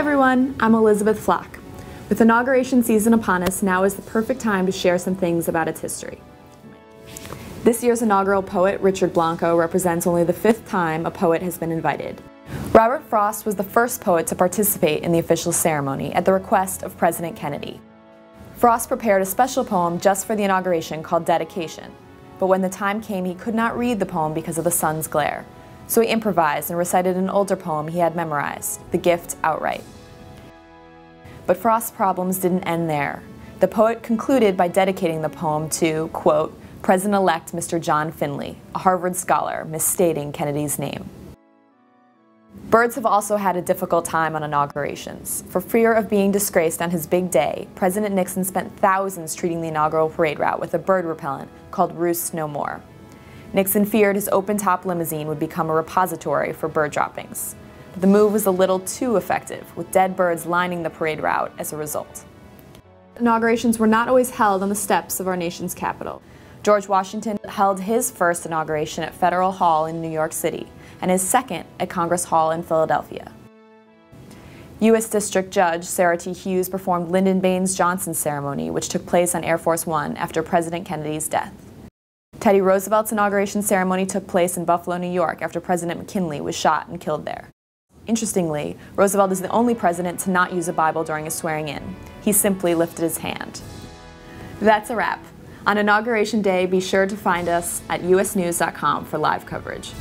everyone, I'm Elizabeth Flock. With inauguration season upon us, now is the perfect time to share some things about its history. This year's inaugural poet, Richard Blanco, represents only the 5th time a poet has been invited. Robert Frost was the first poet to participate in the official ceremony at the request of President Kennedy. Frost prepared a special poem just for the inauguration called Dedication, but when the time came he could not read the poem because of the sun's glare. So he improvised and recited an older poem he had memorized, The Gift, outright. But Frost's problems didn't end there. The poet concluded by dedicating the poem to, quote, President-elect Mr. John Finley, a Harvard scholar, misstating Kennedy's name. Birds have also had a difficult time on inaugurations. For fear of being disgraced on his big day, President Nixon spent thousands treating the inaugural parade route with a bird repellent called Roost No More. Nixon feared his open-top limousine would become a repository for bird droppings. But the move was a little too effective, with dead birds lining the parade route as a result. Inaugurations were not always held on the steps of our nation's capital. George Washington held his first inauguration at Federal Hall in New York City, and his second at Congress Hall in Philadelphia. U.S. District Judge Sarah T. Hughes performed Lyndon Baines Johnson's ceremony, which took place on Air Force One after President Kennedy's death. Teddy Roosevelt's inauguration ceremony took place in Buffalo, New York after President McKinley was shot and killed there. Interestingly, Roosevelt is the only president to not use a Bible during his swearing-in. He simply lifted his hand. That's a wrap. On Inauguration Day, be sure to find us at usnews.com for live coverage.